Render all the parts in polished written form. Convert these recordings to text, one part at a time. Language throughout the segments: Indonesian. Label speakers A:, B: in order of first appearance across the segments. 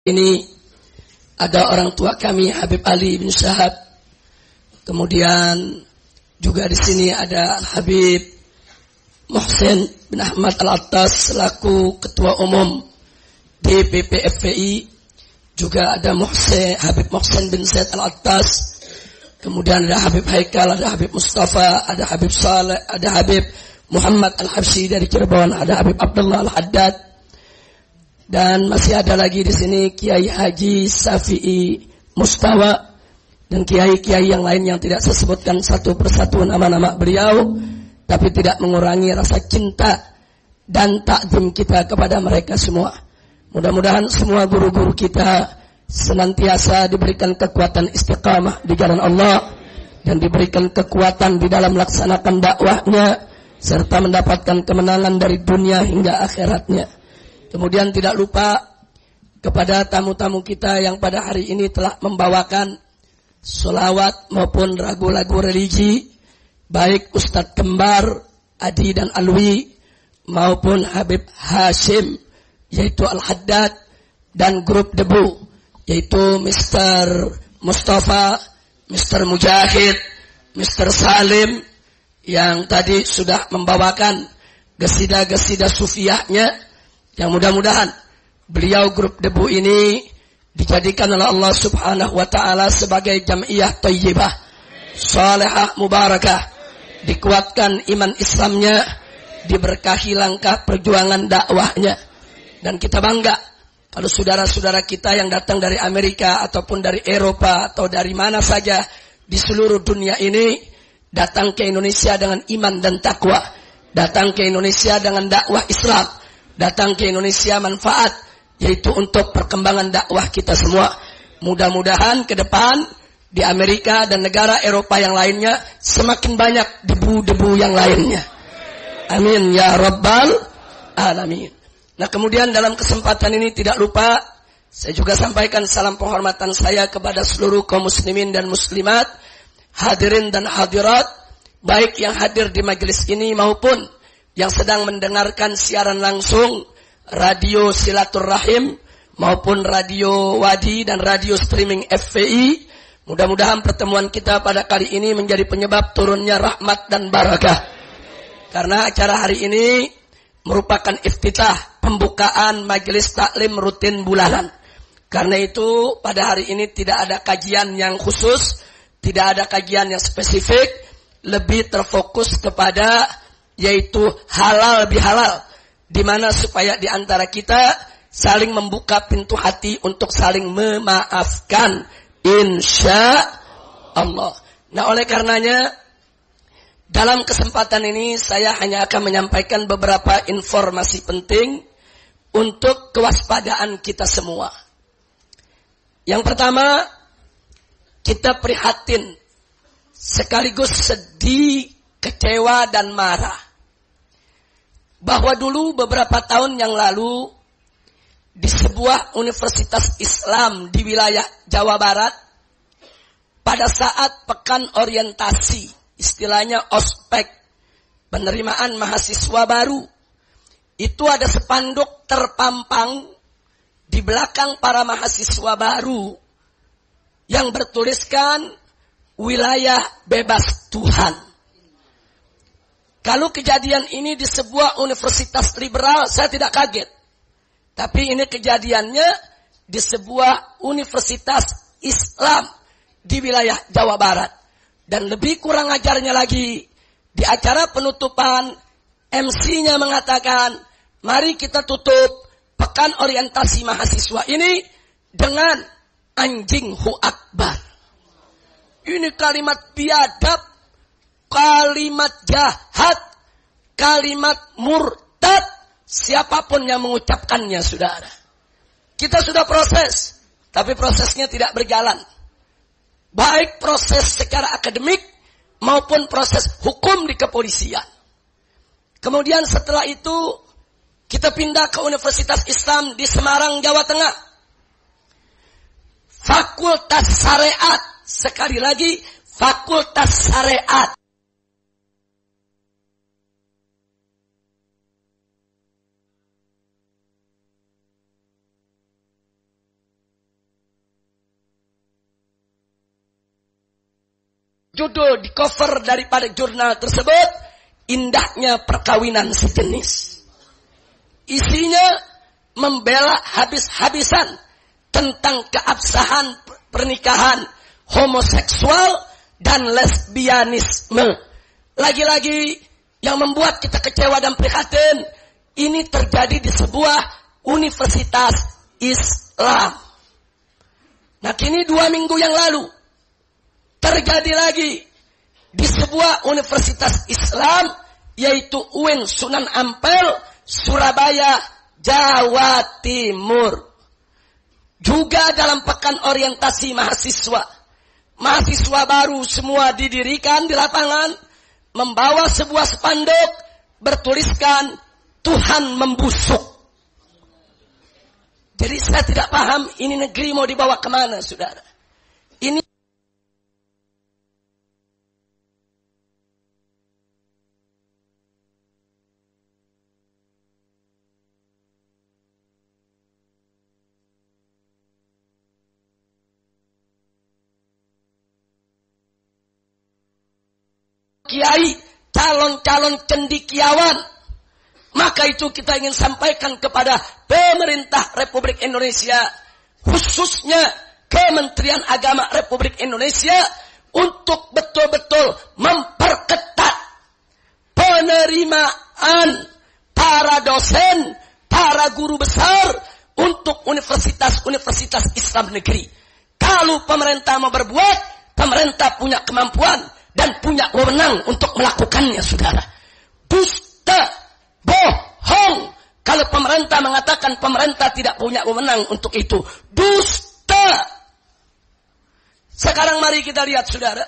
A: Ini ada orang tua kami Habib Ali bin Syahab. Kemudian juga di sini ada Habib Muhsin bin Ahmad Al-Attas selaku ketua umum DPP FPI. Juga ada Habib Muhsin bin Zaid Al-Attas. Kemudian ada Habib Haikal, ada Habib Mustafa, ada Habib Saleh, ada Habib Muhammad Al-Habsyi dari Cirebon, ada Habib Abdullah Al-Haddad. Dan masih ada lagi di sini Kiai Haji Syafi'i Mustawa dan kiai-kiai yang lain yang tidak saya sebutkan satu persatu nama-nama beliau, tapi tidak mengurangi rasa cinta dan takzim kita kepada mereka semua. Mudah-mudahan semua guru-guru kita senantiasa diberikan kekuatan istiqamah di jalan Allah dan diberikan kekuatan di dalam melaksanakan dakwahnya serta mendapatkan kemenangan dari dunia hingga akhiratnya. Kemudian tidak lupa kepada tamu-tamu kita yang pada hari ini telah membawakan sholawat maupun lagu-lagu religi, baik Ustadz Kembar, Adi dan Alwi, maupun Habib Hashim, yaitu Al-Haddad, dan grup Debu, yaitu Mr. Mustafa, Mr. Mujahid, Mr. Salim, yang tadi sudah membawakan gesida-gesida sufiyahnya. Yang mudah-mudahan beliau grup Debu ini dijadikan oleh Allah Subhanahu wa taala sebagai jam'iyah thayyibah, salihah, mubarakah, dikuatkan iman Islamnya, diberkahi langkah perjuangan dakwahnya. Dan kita bangga kalau saudara-saudara kita yang datang dari Amerika ataupun dari Eropa atau dari mana saja di seluruh dunia ini datang ke Indonesia dengan iman dan takwa, datang ke Indonesia dengan dakwah Islam, datang ke Indonesia manfaat, yaitu untuk perkembangan dakwah kita semua. Mudah-mudahan ke depan di Amerika dan negara Eropa yang lainnya semakin banyak debu-debu yang lainnya. Amin ya rabbal alamin. Nah, kemudian dalam kesempatan ini tidak lupa saya juga sampaikan salam penghormatan saya kepada seluruh kaum muslimin dan muslimat, hadirin dan hadirat, baik yang hadir di majelis ini maupun yang sedang mendengarkan siaran langsung radio Silaturrahim maupun radio Wadi dan radio streaming FPI. Mudah-mudahan pertemuan kita pada kali ini menjadi penyebab turunnya rahmat dan barakah. Karena acara hari ini merupakan iftitah pembukaan majelis taklim rutin bulanan. Karena itu pada hari ini tidak ada kajian yang khusus, tidak ada kajian yang spesifik, lebih terfokus kepada yaitu halal bihalal, di mana supaya di antara kita saling membuka pintu hati untuk saling memaafkan, insya Allah. Nah, oleh karenanya dalam kesempatan ini saya hanya akan menyampaikan beberapa informasi penting untuk kewaspadaan kita semua. Yang pertama, kita prihatin sekaligus sedih, kecewa dan marah bahwa dulu beberapa tahun yang lalu di sebuah universitas Islam di wilayah Jawa Barat pada saat pekan orientasi, istilahnya ospek, penerimaan mahasiswa baru, itu ada spanduk terpampang di belakang para mahasiswa baru yang bertuliskan wilayah bebas Tuhan. Kalau kejadian ini di sebuah universitas liberal, saya tidak kaget. Tapi ini kejadiannya di sebuah universitas Islam di wilayah Jawa Barat. Dan lebih kurang ajarnya lagi, di acara penutupan, MC-nya mengatakan, mari kita tutup pekan orientasi mahasiswa ini dengan anjing hu akbar. Ini kalimat biadab, kalimat jahat, kalimat murtad, siapapun yang mengucapkannya, saudara. Kita sudah proses, tapi prosesnya tidak berjalan. Baik proses secara akademik maupun proses hukum di kepolisian. Kemudian setelah itu kita pindah ke Universitas Islam di Semarang, Jawa Tengah. Fakultas Syariat, sekali lagi Fakultas Syariat. Judul di cover daripada jurnal tersebut, indahnya perkawinan sejenis. Isinya membela habis-habisan tentang keabsahan pernikahan homoseksual dan lesbianisme. Lagi-lagi yang membuat kita kecewa dan prihatin, ini terjadi di sebuah universitas Islam. Nah, kini 2 minggu yang lalu terjadi lagi di sebuah universitas Islam, yaitu UIN Sunan Ampel, Surabaya, Jawa Timur. Juga dalam pekan orientasi mahasiswa. Mahasiswa baru semua didirikan di lapangan, membawa sebuah spanduk bertuliskan Tuhan membusuk. Jadi saya tidak paham ini negeri mau dibawa kemana, saudara. Ini kiai, calon-calon cendekiawan. Maka itu kita ingin sampaikan kepada pemerintah Republik Indonesia, khususnya Kementerian Agama Republik Indonesia, untuk betul-betul memperketat penerimaan para dosen, para guru besar untuk universitas-universitas Islam negeri. Kalau pemerintah mau berbuat, pemerintah punya kemampuan dan punya wewenang untuk melakukannya, saudara. Dusta, bohong kalau pemerintah mengatakan pemerintah tidak punya wewenang untuk itu. Dusta. Sekarang mari kita lihat, saudara,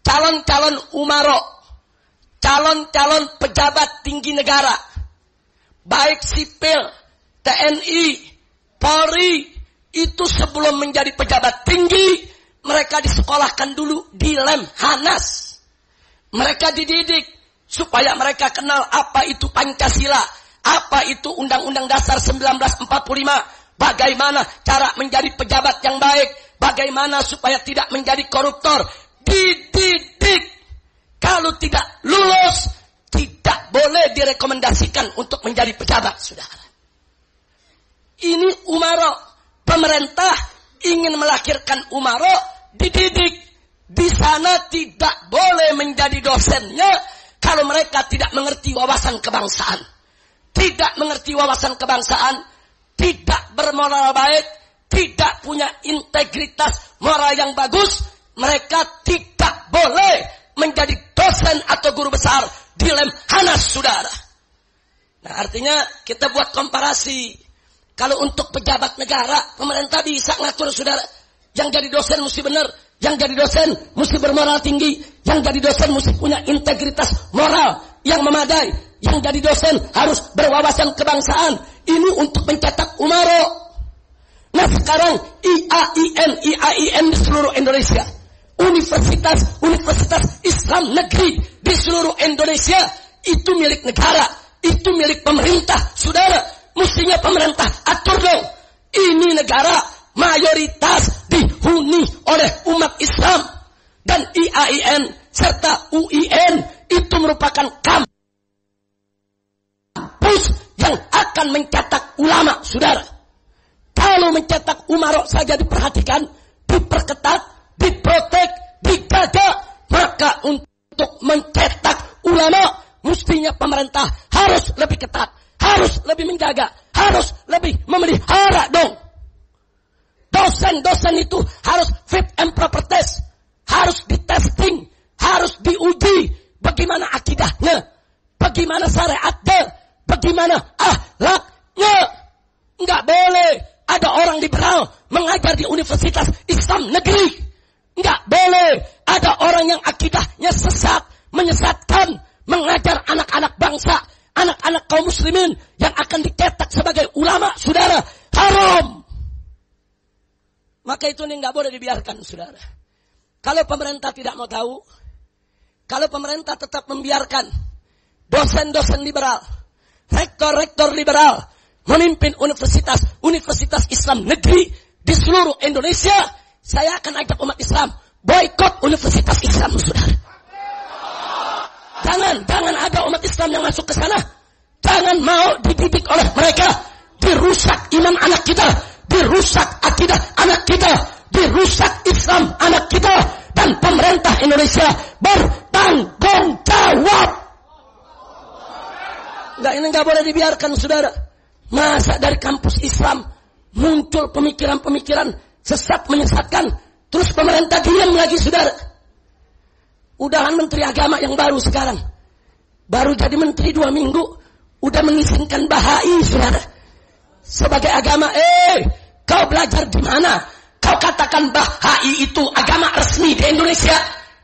A: calon-calon umaro, calon-calon pejabat tinggi negara, baik sipil, TNI, Polri, itu sebelum menjadi pejabat tinggi, mereka disekolahkan dulu di Lemhanas. Mereka dididik supaya mereka kenal apa itu Pancasila, apa itu Undang-Undang Dasar 1945, bagaimana cara menjadi pejabat yang baik, bagaimana supaya tidak menjadi koruptor. Dididik. Kalau tidak lulus, tidak boleh direkomendasikan untuk menjadi pejabat, saudara. Ini umaro. Pemerintah ingin melahirkan umaro, dididik. Di sana tidak boleh menjadi dosennya kalau mereka tidak mengerti wawasan kebangsaan. Tidak mengerti wawasan kebangsaan, tidak bermoral baik, tidak punya integritas moral yang bagus, mereka tidak boleh menjadi dosen atau guru besar di Lemhanas, saudara. Nah, artinya kita buat komparasi. Kalau untuk pejabat negara, pemerintah bisa ngatur, saudara. Yang jadi dosen mesti benar, yang jadi dosen mesti bermoral tinggi, yang jadi dosen mesti punya integritas moral yang memadai, yang jadi dosen harus berwawasan kebangsaan. Ini untuk mencetak umaro. Nah, sekarang IAIN di seluruh Indonesia, universitas Islam negeri di seluruh Indonesia, itu milik negara, itu milik pemerintah, saudara. Mestinya pemerintah atur dong. Ini negara mayoritas dihuni oleh umat Islam. Dan IAIN serta UIN itu merupakan kampus yang akan mencetak ulama, saudara. Kalau mencetak umaro saja diperhatikan, diperketat, diprotek, dijaga, maka untuk mencetak ulama, mestinya pemerintah harus lebih ketat, harus lebih menjaga, harus lebih memelihara dong. Dosen-dosen itu harus fit and proper test, harus ditesting, harus diuji bagaimana akidahnya, bagaimana syariatnya, bagaimana akhlaknya. Enggak boleh ada orang liberal mengajar di universitas Islam negeri. Enggak boleh ada orang yang akidahnya sesat, menyesatkan, mengajar anak-anak bangsa, anak-anak kaum muslimin yang akan dicetak sebagai ulama, saudara. Haram. Maka itu ini enggak boleh dibiarkan, saudara. Kalau pemerintah tidak mau tahu, kalau pemerintah tetap membiarkan dosen-dosen liberal, rektor-rektor liberal memimpin universitas Islam negeri di seluruh Indonesia, saya akan ajak umat Islam boikot Universitas Islam, saudara. Jangan ada umat Islam yang masuk ke sana. Jangan mau dididik oleh mereka. Dirusak iman anak kita, dirusak akidah anak kita, dirusak Islam anak kita, dan pemerintah Indonesia bertanggung jawab. Ini nggak boleh dibiarkan, saudara. Masa dari kampus Islam muncul pemikiran-pemikiran sesat menyesatkan, terus pemerintah diam lagi, saudara. Udahan Menteri Agama yang baru sekarang, baru jadi menteri 2 minggu, udah mengizinkan Bahai, saudara, sebagai agama. Kau belajar di mana? Kau katakan Bahai itu agama resmi di Indonesia,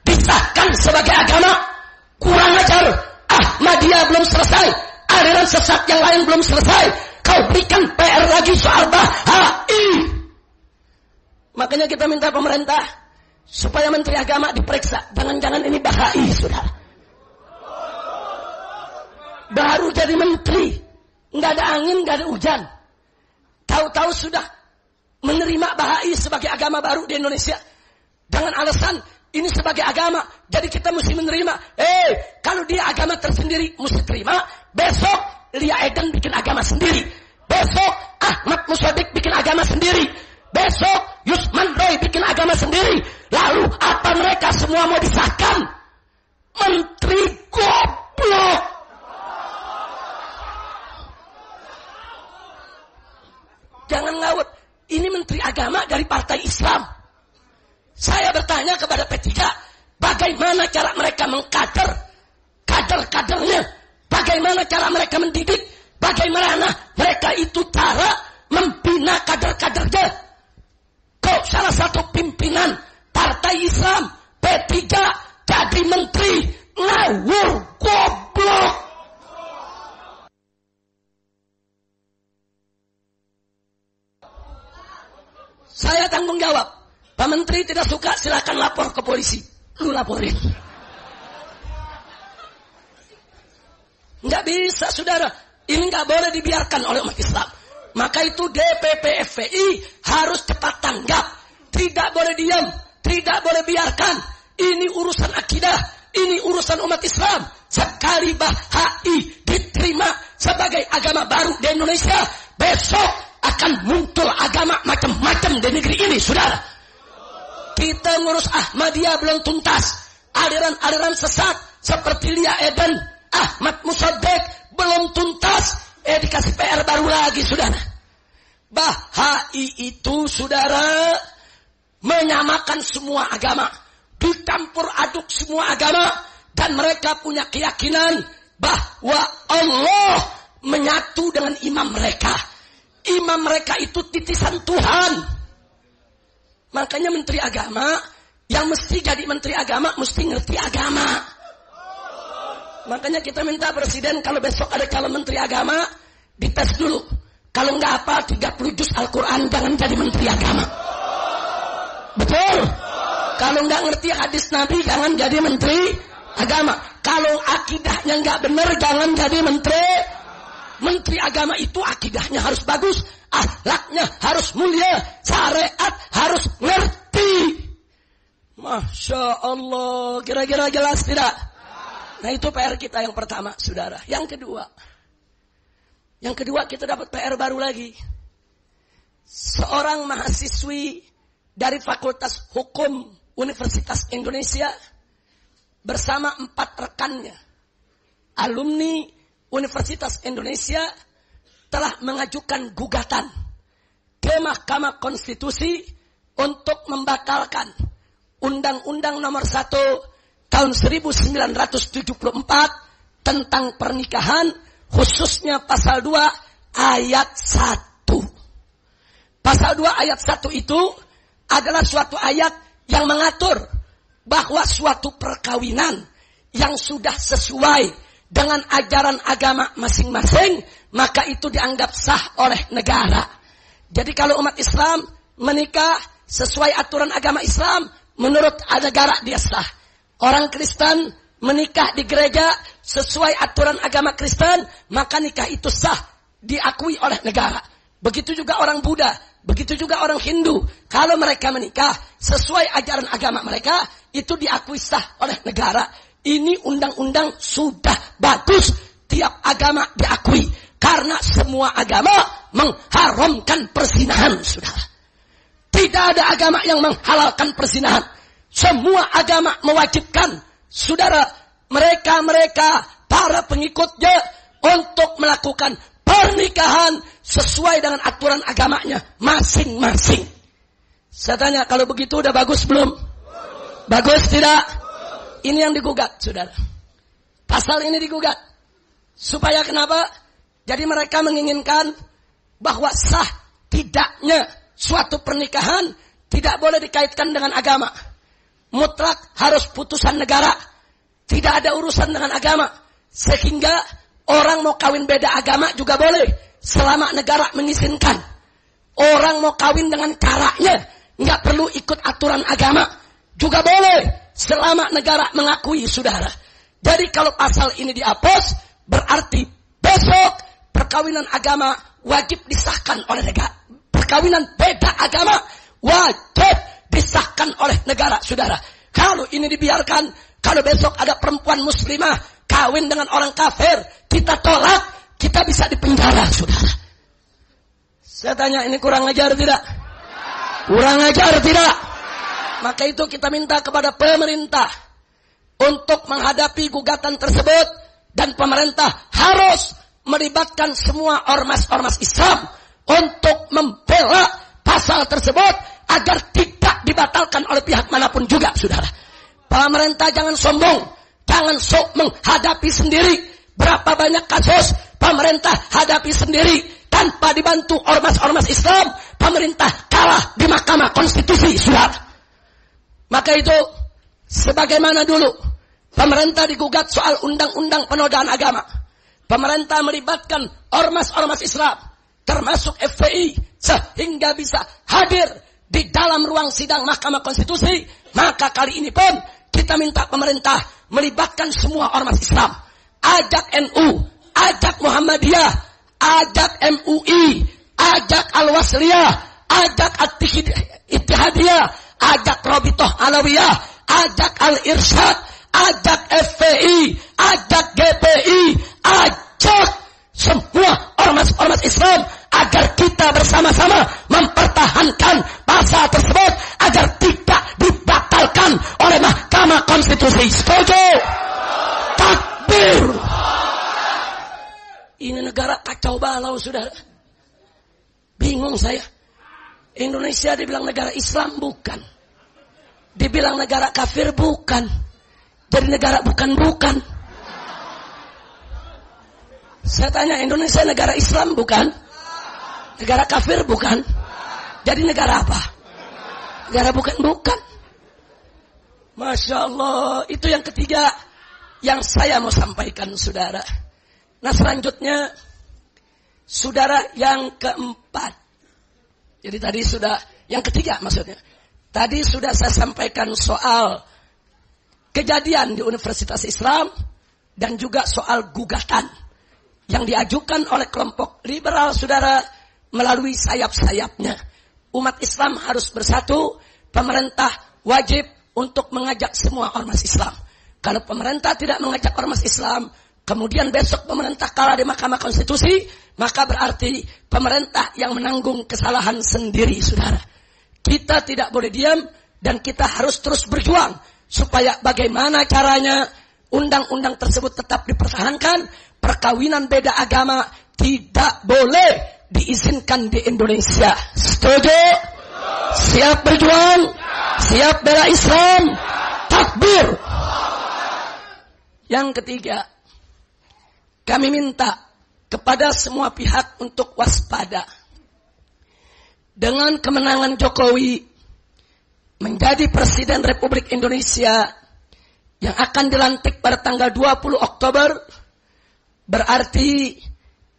A: disahkan sebagai agama? Kurang ajar. Ahmadiyah belum selesai, aliran sesat yang lain belum selesai, kau berikan PR lagi soal Bahai. Makanya kita minta pemerintah supaya Menteri Agama diperiksa. Jangan-jangan ini Bahai, saudara. Baru jadi menteri, nggak ada angin, nggak ada hujan, tahu-tahu sudah menerima Bahai sebagai agama baru di Indonesia. Dengan alasan ini sebagai agama, jadi kita mesti menerima. Kalau dia agama tersendiri mesti terima. Besok Lia Eden bikin agama sendiri, besok Ahmad Musadik bikin agama sendiri, besok Yusman Roy bikin agama sendiri. Lalu apa mereka semua mau disahkan? Menteri goblok. Jangan ngawut. Ini menteri agama dari partai Islam. Saya bertanya kepada P3, bagaimana cara mereka mengkader kader-kadernya? Bagaimana cara mereka mendidik? Bagaimana mereka itu cara membina kader-kadernya? Kok salah satu pimpinan partai Islam P3 jadi menteri? Ngawur goblok. Saya tanggung jawab. Pak Menteri tidak suka, silakan lapor ke polisi. Lu laporin. Nggak bisa, saudara. Ini nggak boleh dibiarkan oleh umat Islam. Maka itu DPP FPI harus cepat tanggap. Tidak boleh diam. Tidak boleh biarkan. Ini urusan akidah. Ini urusan umat Islam. Sekali Bahai diterima sebagai agama baru di Indonesia, besok akan muncul agama macam-macam di negeri ini, saudara. Kita ngurus Ahmadiyah belum tuntas. Aliran-aliran sesat seperti Lia Eden, Ahmad Musadik belum tuntas. Dikasih PR baru lagi, saudara. Bahai itu, saudara, menyamakan semua agama, dicampur aduk semua agama, dan mereka punya keyakinan bahwa Allah menyatu dengan imam mereka. Imam mereka itu titisan Tuhan. Makanya menteri agama, yang mesti jadi menteri agama, mesti ngerti agama. Makanya kita minta presiden kalau besok ada calon menteri agama, dites dulu. Kalau nggak apa 30 juz Al-Quran, jangan jadi menteri agama. Betul? Kalau nggak ngerti hadis Nabi, jangan jadi menteri agama. Kalau akidahnya nggak benar, jangan jadi menteri. Menteri agama itu akidahnya harus bagus, akhlaknya harus mulia, syariat harus ngerti. Masya Allah, kira-kira jelas tidak? Nah itu PR kita yang pertama, saudara. Yang kedua kita dapat PR baru lagi. Seorang mahasiswi dari Fakultas Hukum Universitas Indonesia bersama 4 rekannya, alumni Universitas Indonesia, telah mengajukan gugatan ke Mahkamah Konstitusi untuk membatalkan Undang-Undang Nomor 1 Tahun 1974 tentang pernikahan, khususnya Pasal 2 Ayat 1. Pasal 2 Ayat 1 itu adalah suatu ayat yang mengatur bahwa suatu perkawinan yang sudah sesuai dengan ajaran agama masing-masing, maka itu dianggap sah oleh negara. Jadi kalau umat Islam menikah sesuai aturan agama Islam, menurut negara dia sah. Orang Kristen menikah di gereja sesuai aturan agama Kristen, maka nikah itu sah, diakui oleh negara. Begitu juga orang Buddha, begitu juga orang Hindu. Kalau mereka menikah sesuai ajaran agama mereka, itu diakui sah oleh negara. Ini undang-undang sudah bagus, tiap agama diakui. Karena semua agama mengharamkan perzinahan, saudara. Tidak ada agama yang menghalalkan perzinahan. Semua agama mewajibkan, saudara, mereka para pengikutnya untuk melakukan pernikahan sesuai dengan aturan agamanya masing-masing. Saya tanya, kalau begitu udah bagus belum? Bagus tidak? Ini yang digugat, saudara. Pasal ini digugat. Supaya kenapa? Jadi mereka menginginkan bahwa sah tidaknya suatu pernikahan tidak boleh dikaitkan dengan agama. Mutlak harus putusan negara. Tidak ada urusan dengan agama. Sehingga orang mau kawin beda agama juga boleh. Selama negara mengizinkan. Orang mau kawin dengan caranya. Nggak perlu ikut aturan agama. Juga boleh. Selama negara mengakui, saudara. Jadi kalau pasal ini dihapus, berarti besok perkawinan agama wajib disahkan oleh negara. Perkawinan beda agama wajib disahkan oleh negara, saudara. Kalau ini dibiarkan, kalau besok ada perempuan muslimah kawin dengan orang kafir, kita tolak, kita bisa dipenjara, saudara. Saya tanya, ini kurang ajar tidak? Kurang ajar tidak? Maka itu kita minta kepada pemerintah untuk menghadapi gugatan tersebut, dan pemerintah harus melibatkan semua ormas-ormas Islam untuk membela pasal tersebut agar tidak dibatalkan oleh pihak manapun juga, saudara. Pemerintah jangan sombong, jangan sok menghadapi sendiri. Berapa banyak kasus pemerintah hadapi sendiri tanpa dibantu ormas-ormas Islam, pemerintah kalah di Mahkamah Konstitusi, saudara. Maka itu, sebagaimana dulu pemerintah digugat soal undang-undang penodaan agama, pemerintah melibatkan ormas-ormas Islam, termasuk FPI, sehingga bisa hadir di dalam ruang sidang Mahkamah Konstitusi. Maka kali ini pun kita minta pemerintah melibatkan semua ormas Islam. Ajak NU, ajak Muhammadiyah, ajak MUI, ajak Al-Wasliyah, ajak Ittihadiyah, ajak Rabithah Alawiyah, ajak Al-Irsyad, ajak FPI, ajak GPI, ajak semua ormas-ormas Islam agar kita bersama-sama mempertahankan pasal tersebut agar tidak dibatalkan oleh Mahkamah Konstitusi. Setuju? Takbir. Ini negara kacau balau, saudara. Bingung saya. Indonesia dibilang negara Islam, bukan. Dibilang negara kafir, bukan. Jadi negara bukan-bukan. Saya tanya, Indonesia negara Islam, bukan? Negara kafir, bukan? Jadi negara apa? Negara bukan-bukan. Masya Allah. Itu yang ketiga yang saya mau sampaikan, saudara. Nah, selanjutnya, saudara, yang keempat. Jadi tadi sudah, yang ketiga maksudnya. Tadi sudah saya sampaikan soal kejadian di Universitas Islam dan juga soal gugatan yang diajukan oleh kelompok liberal, saudara, melalui sayap-sayapnya. Umat Islam harus bersatu, pemerintah wajib untuk mengajak semua ormas Islam. Kalau pemerintah tidak mengajak ormas Islam, kemudian besok pemerintah kalah di Mahkamah Konstitusi, maka berarti pemerintah yang menanggung kesalahan sendiri, saudara. Kita tidak boleh diam dan kita harus terus berjuang supaya bagaimana caranya undang-undang tersebut tetap dipertahankan. Perkawinan beda agama tidak boleh diizinkan di Indonesia. Setuju? Siap berjuang? Siap bela Islam? Takbir. Yang ketiga, kami minta kepada semua pihak untuk waspada. Dengan kemenangan Jokowi menjadi Presiden Republik Indonesia yang akan dilantik pada tanggal 20 Oktober, berarti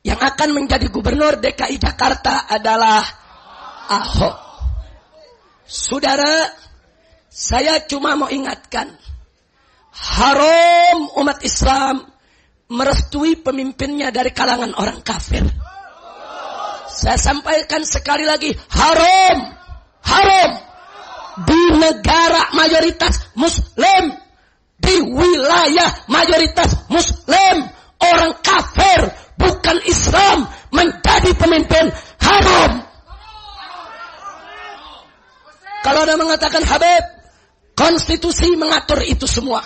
A: yang akan menjadi Gubernur DKI Jakarta adalah Ahok. Saudara, saya cuma mau ingatkan, haram umat Islam merestui pemimpinnya dari kalangan orang kafir. Saya sampaikan sekali lagi, haram, haram. Di mayoritas Muslim, di wilayah mayoritas Muslim, orang kafir bukan Islam menjadi pemimpin haram. Kalau ada mengatakan Habib, konstitusi mengatur itu semua,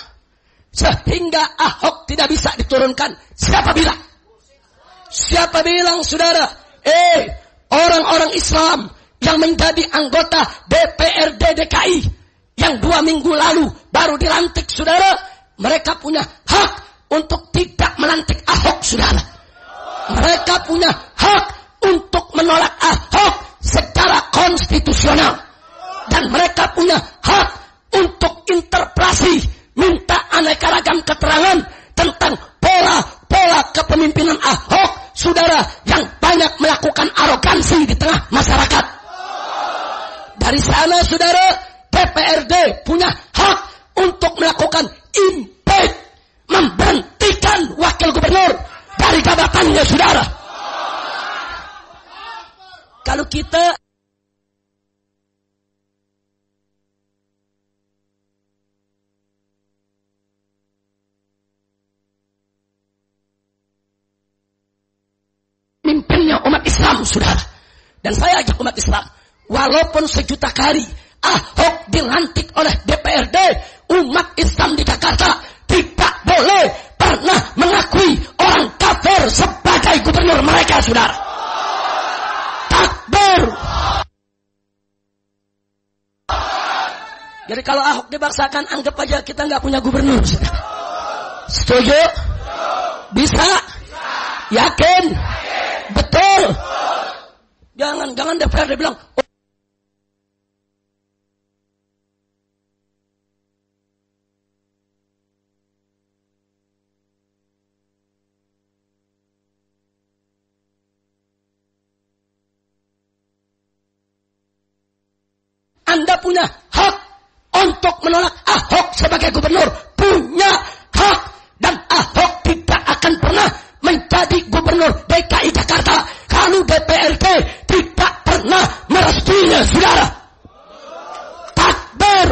A: sehingga Ahok tidak bisa diturunkan. Siapa bilang? Siapa bilang, saudara? Orang-orang Islam yang menjadi anggota DPRD DKI yang 2 minggu lalu baru dilantik, saudara, mereka punya hak untuk tidak melantik Ahok, saudara. Mereka punya hak untuk menolak Ahok secara konstitusional. Dan mereka punya hak untuk interpelasi, minta aneka ragam keterangan tentang pola kepemimpinan Ahok, saudara, yang banyak melakukan arogansi di tengah masyarakat. Dari sana, saudara, DPRD punya hak untuk melakukan impeach, memberhentikan wakil gubernur dari jabatannya, saudara. Kalau kita mimpinnya umat Islam, saudara. Dan saya ajak umat Islam, walaupun sejuta kali Ahok dilantik oleh DPRD, umat Islam di Jakarta tidak boleh pernah mengakui orang kafir sebagai gubernur mereka, saudara. Takbir. Jadi kalau Ahok dibaksakan, anggap aja kita nggak punya gubernur, saudara. Setuju? Bisa? Yakin? Betul. Jangan DPRD bilang, Anda punya hak untuk menolak Ahok sebagai gubernur. Punya hak. Dan Ahok tidak akan pernah menjadi gubernur DKI Jakarta kalau DPRD tidak pernah merestuinya, saudara. Takbir.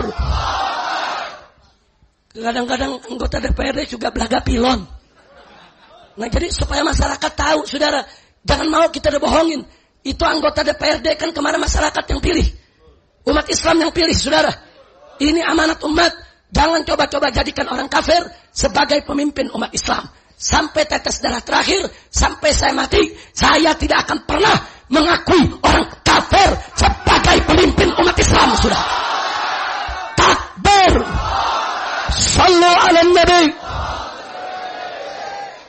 A: Kadang-kadang anggota DPRD juga belaga pilon. Nah, jadi supaya masyarakat tahu, saudara, jangan mau kita dibohongin. Itu anggota DPRD kan kemarin masyarakat yang pilih. Umat Islam yang pilih, saudara. Ini amanat umat. Jangan coba-coba jadikan orang kafir sebagai pemimpin umat Islam. Sampai tetes darah terakhir, sampai saya mati, saya tidak akan pernah mengakui orang kafir sebagai pemimpin umat Islam, saudara. Takbir. Sallu ala Nabi.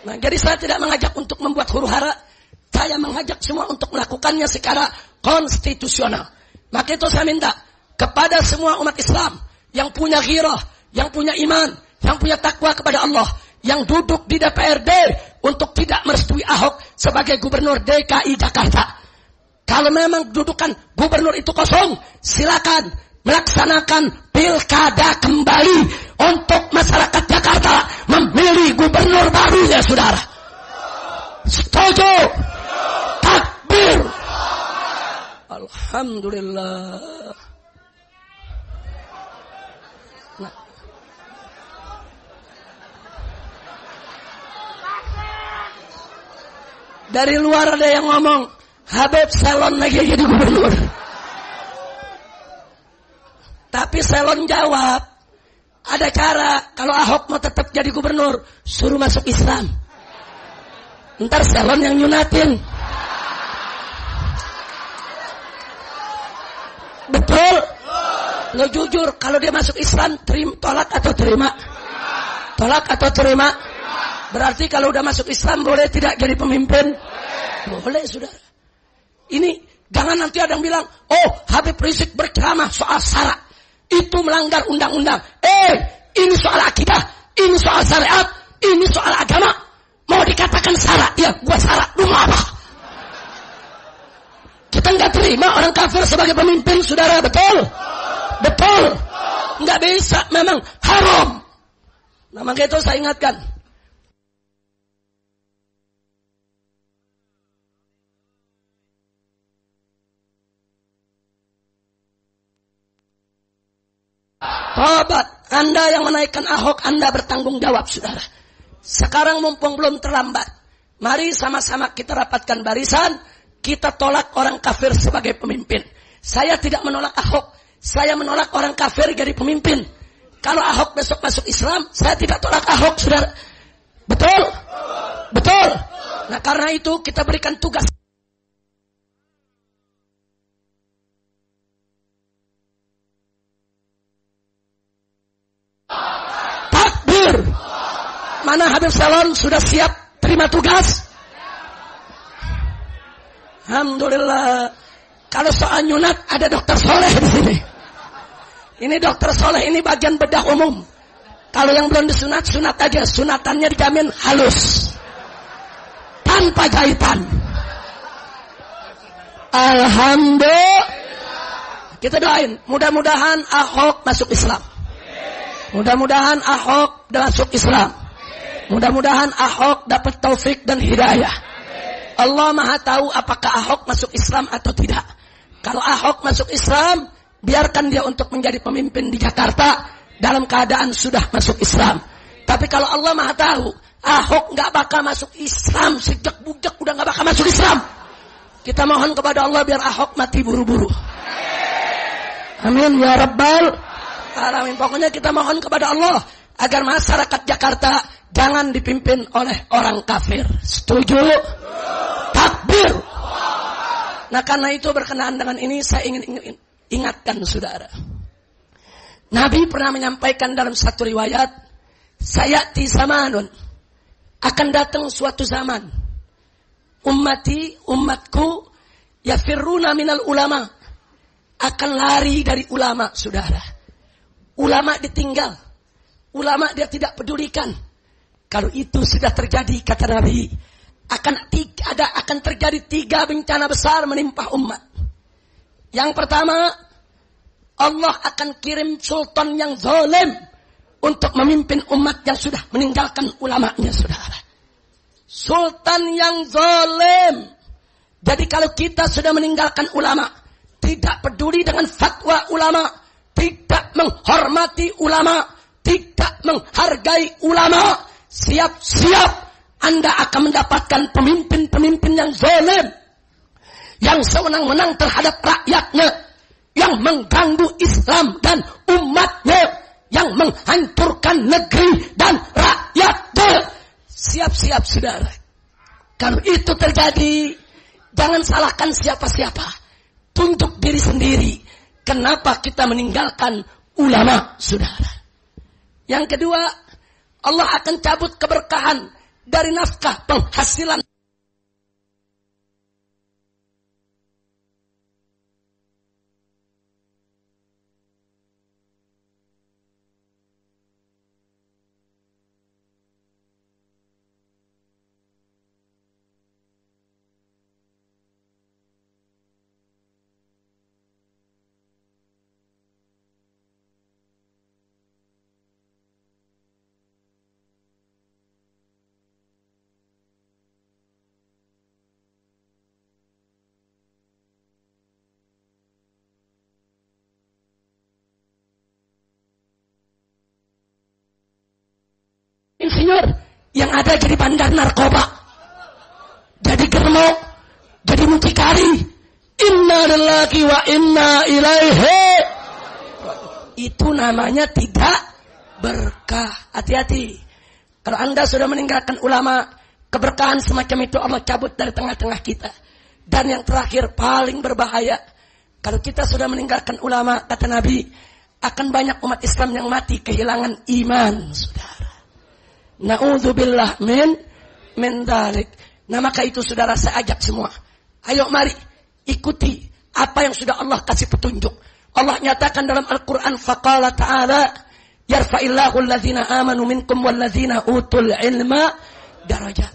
A: Nah, jadi saya tidak mengajak untuk membuat huru-hara. Saya mengajak semua untuk melakukannya secara konstitusional. Maka itu saya minta kepada semua umat Islam yang punya ghirah, yang punya iman, yang punya takwa kepada Allah, yang duduk di DPRD untuk tidak merestui Ahok sebagai gubernur DKI Jakarta. Kalau memang dudukan gubernur itu kosong, silakan melaksanakan pilkada kembali untuk masyarakat Jakarta memilih gubernur barunya, saudara. Setuju? Takbir. Alhamdulillah. Nah. Dari luar ada yang ngomong, Habib Selon lagi jadi gubernur. Tapi Selon jawab, ada cara kalau Ahok mau tetap jadi gubernur, suruh masuk Islam. Ntar Selon yang nyunatin. Betul? Lo jujur, kalau dia masuk Islam, tolak atau terima? Tolak atau terima? Berarti kalau udah masuk Islam, boleh tidak jadi pemimpin? Boleh, saudara. Ini, jangan nanti ada yang bilang, oh, Habib Rizik berceramah soal sara. Itu melanggar undang-undang. Ini soal akidah, ini soal syariat, ini soal agama. Mau dikatakan sara, ya gua sara, lu mau apa? Kita nggak terima orang kafir sebagai pemimpin, saudara, betul? Betul? Nggak bisa, memang haram. Nah, maka itu saya ingatkan. Tobat. Anda yang menaikkan Ahok, Anda bertanggung jawab, saudara. Sekarang mumpung belum terlambat, mari sama-sama kita rapatkan barisan, kita tolak orang kafir sebagai pemimpin. Saya tidak menolak Ahok, saya menolak orang kafir jadi pemimpin. Kalau Ahok besok masuk Islam, saya tidak tolak Ahok, saudara. Betul? Betul. Nah, karena itu kita berikan tugas. Takbir. Mana Habib Salon sudah siap terima tugas? Alhamdulillah. Kalau soal nyunat ada Dokter Soleh di sini. Ini Dokter Soleh, ini bagian bedah umum. Kalau yang belum disunat, sunat aja. Sunatannya dijamin halus, tanpa jahitan. Alhamdulillah. Kita doain, mudah-mudahan Ahok masuk Islam. Mudah-mudahan Ahok masuk Islam. Mudah-mudahan Ahok dapat taufik dan hidayah. Allah Maha tahu apakah Ahok masuk Islam atau tidak. Kalau Ahok masuk Islam, biarkan dia untuk menjadi pemimpin di Jakarta dalam keadaan sudah masuk Islam. Tapi kalau Allah Maha tahu, Ahok nggak bakal masuk Islam, sejak bujak udah nggak bakal masuk Islam. Kita mohon kepada Allah biar Ahok mati buru-buru. Amin ya Rabbal Alamin. Pokoknya kita mohon kepada Allah agar masyarakat Jakarta jangan dipimpin oleh orang kafir. Setuju? Takbir. Nah, karena itu berkenaan dengan ini saya ingin ingatkan saudara. Nabi pernah menyampaikan dalam satu riwayat, sayati zamanun, akan datang suatu zaman, umatku yafirruna minal ulama, akan lari dari ulama, saudara. Ulama ditinggal, ulama dia tidak pedulikan. Kalau itu sudah terjadi, kata Nabi, akan terjadi 3 bencana besar menimpa umat. Yang pertama, Allah akan kirim sultan yang zalim untuk memimpin umat yang sudah meninggalkan ulamanya, saudara. Sultan yang zalim. Jadi kalau kita sudah meninggalkan ulama, tidak peduli dengan fatwa ulama, tidak menghormati ulama, tidak menghargai ulama, siap-siap Anda akan mendapatkan pemimpin-pemimpin yang zalim, yang sewenang-wenang terhadap rakyatnya, yang mengganggu Islam dan umatnya, yang menghancurkan negeri dan rakyatnya. Siap-siap saudara. Kalau itu terjadi, jangan salahkan siapa-siapa. Tunjuk diri sendiri. Kenapa kita meninggalkan ulama, saudara? Yang kedua, Allah akan cabut keberkahan dari nafkah penghasilan. Insinyur yang ada jadi bandar narkoba, jadi germo, jadi mucikari. Inna lillahi wa inna ilaihi. Itu namanya tidak berkah. Hati-hati. Kalau Anda sudah meninggalkan ulama, keberkahan semacam itu Allah cabut dari tengah-tengah kita. Dan yang terakhir paling berbahaya, kalau kita sudah meninggalkan ulama, kata Nabi, akan banyak umat Islam yang mati kehilangan iman, saudara. Na'udzubillah min dzalik. Nah, maka itu saudara, saya ajak semua. Ayo mari ikuti apa yang sudah Allah kasih petunjuk. Allah nyatakan dalam Al-Qur'an, faqala ta'ala, yarfa'illahu alladzina amanu minkum walladzina utul ilma darajat.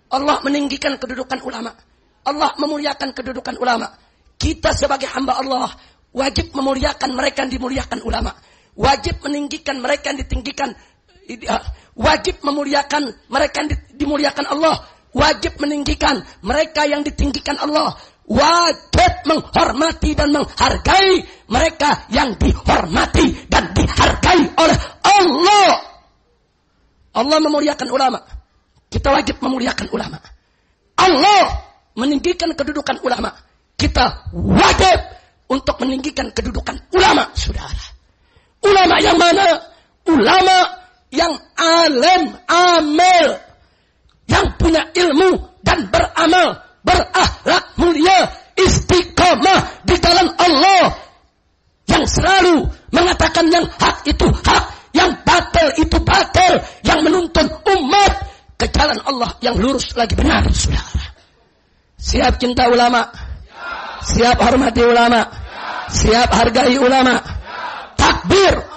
A: Allah meninggikan kedudukan ulama. Allah memuliakan kedudukan ulama. Kita sebagai hamba Allah wajib memuliakan mereka yang dimuliakan ulama. Wajib meninggikan mereka yang ditinggikan. Wajib memuliakan mereka yang dimuliakan Allah. Wajib meninggikan mereka yang ditinggikan Allah. Wajib menghormati dan menghargai mereka yang dihormati dan dihargai Allah memuliakan ulama. Kita wajib memuliakan ulama. Allah meninggikan kedudukan ulama. Kita wajib untuk meninggikan kedudukan ulama, saudara. Ulama yang mana? Ulama yang alim, amil, yang punya ilmu dan beramal, berakhlak mulia, istiqamah di jalan Allah, yang selalu mengatakan yang hak itu hak, yang batil itu batil, yang menuntun umat ke jalan Allah yang lurus lagi benar, saudara. Siap cinta ulama, siap hormati ulama, siap hargai ulama. Takbir.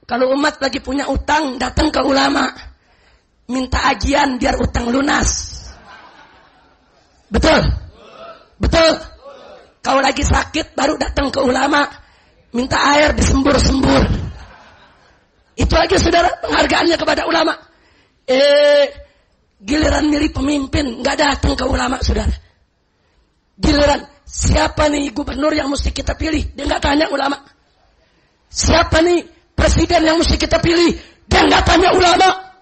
A: Kalau umat lagi punya utang, datang ke ulama. Minta ajian biar utang lunas. Betul? Betul? Kalau lagi sakit, baru datang ke ulama. Minta air disembur-sembur. Itu aja saudara penghargaannya kepada ulama. Giliran milih pemimpin, nggak datang ke ulama saudara. Giliran, siapa nih gubernur yang mesti kita pilih? Dia nggak tanya ulama. Siapa nih presiden yang mesti kita pilih? Dia nggak tanya ulama.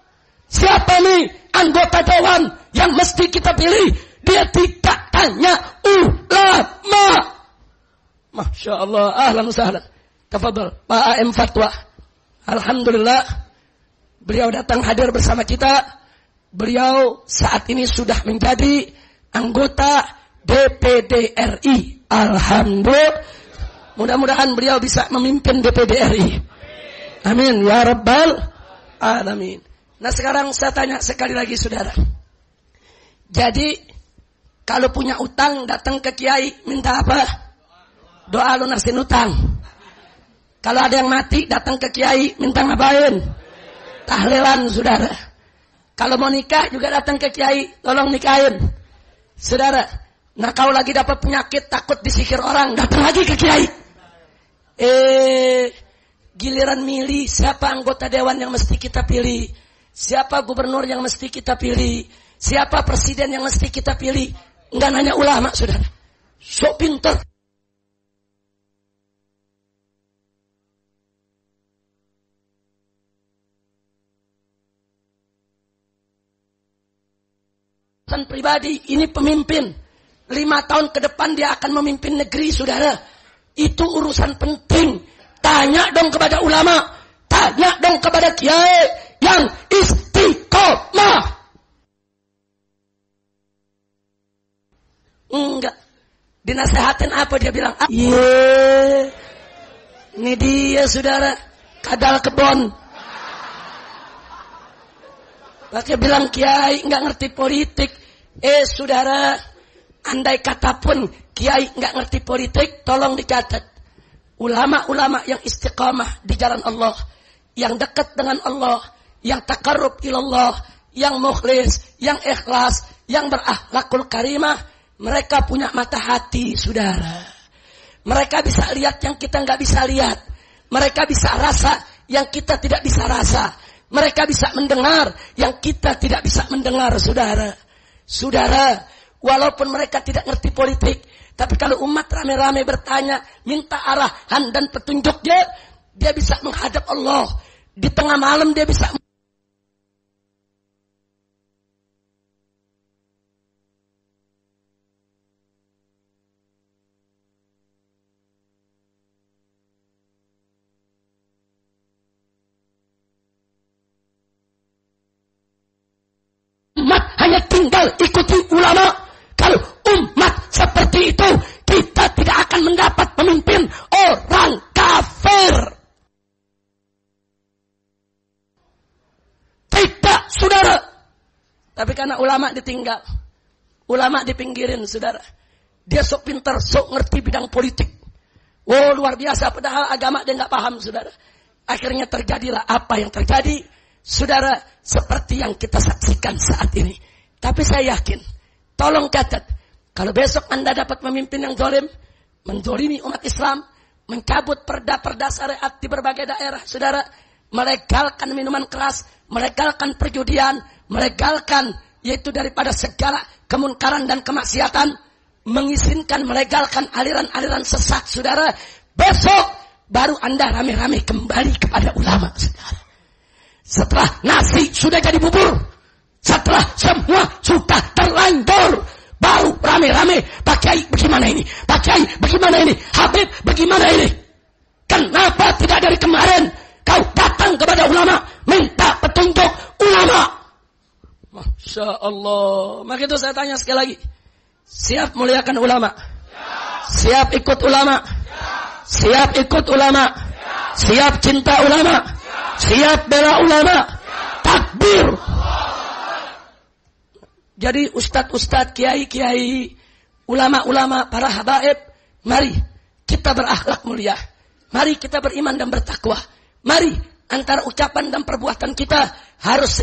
A: Siapa nih anggota dewan yang mesti kita pilih? Dia tidak tanya ulama. Masya Allah, ahlan sahlan. Tafadhal, Pak AM Fatwa. Alhamdulillah, beliau datang hadir bersama kita. Beliau saat ini sudah menjadi anggota DPD RI. Alhamdulillah. Mudah-mudahan beliau bisa memimpin DPD RI. Amin ya rabbal alamin. Nah sekarang saya tanya sekali lagi saudara. Jadi kalau punya utang datang ke kiai minta apa? Doa lunasin utang. Kalau ada yang mati datang ke kiai minta ngapain? Tahlilan saudara. Kalau mau nikah juga datang ke kiai tolong nikahin. Saudara. Nah kalau lagi dapat penyakit takut disihir orang datang lagi ke kiai. Giliran milih siapa anggota dewan yang mesti kita pilih, siapa gubernur yang mesti kita pilih, siapa presiden yang mesti kita pilih, enggak nanya ulama saudara. Sok pintar. Urusan pribadi, ini pemimpin 5 tahun ke depan dia akan memimpin negeri saudara. Itu urusan penting. Tanya dong kepada ulama, tanya dong kepada kiai yang istiqomah. Enggak. Dinasehatin apa dia bilang? Ini dia saudara, kadal kebon. Pakai bilang kiai enggak ngerti politik. Saudara, andai kata pun kiai enggak ngerti politik, tolong dicatat. Ulama-ulama yang istiqamah di jalan Allah, yang dekat dengan Allah, yang taqarrub ilallah, yang mukhlis, yang ikhlas, yang berakhlakul karimah, mereka punya mata hati, saudara. Mereka bisa lihat yang kita nggak bisa lihat. Mereka bisa rasa yang kita tidak bisa rasa. Mereka bisa mendengar yang kita tidak bisa mendengar, saudara. Saudara, walaupun mereka tidak ngerti politik, tapi kalau umat rame-rame bertanya, minta arahan dan petunjuk dia bisa menghadap Allah. Di tengah malam dia bisa umat hanya tinggal ikuti ulama. Kalau umat seperti itu, kita tidak akan mendapat pemimpin orang kafir. Tidak, saudara. Tapi karena ulama ditinggal, ulama dipinggirin, saudara. Dia sok pintar, sok ngerti bidang politik. Oh, luar biasa, padahal agama dia nggak paham, saudara. Akhirnya terjadilah apa yang terjadi, saudara, seperti yang kita saksikan saat ini. Tapi saya yakin, tolong catat, kalau besok Anda dapat pemimpin yang zalim, menzalimi umat Islam, mencabut perda-perda syariat di berbagai daerah, saudara, melegalkan minuman keras, melegalkan perjudian, melegalkan yaitu daripada segala kemunkaran dan kemaksiatan, mengizinkan melegalkan aliran-aliran sesat, saudara. Besok baru Anda rame-rame kembali kepada ulama, saudara. Setelah nasi sudah jadi bubur, setelah semua sudah terlanjur, baru rame-rame, Pak Kiai bagaimana ini? Pak Kiai bagaimana ini? Habib bagaimana ini? Kenapa tidak dari kemarin kau datang kepada ulama, minta petunjuk ulama? Masya Allah. Maka itu saya tanya sekali lagi, siap muliakan ulama? Siap ikut ulama? Siap ikut ulama? Siap cinta ulama? Siap bela ulama? Takbir. Jadi ustadz-ustadz, kiai-kiai, ulama-ulama, para habaib, mari kita berakhlak mulia. Mari kita beriman dan bertakwa. Mari antara ucapan dan perbuatan kita harus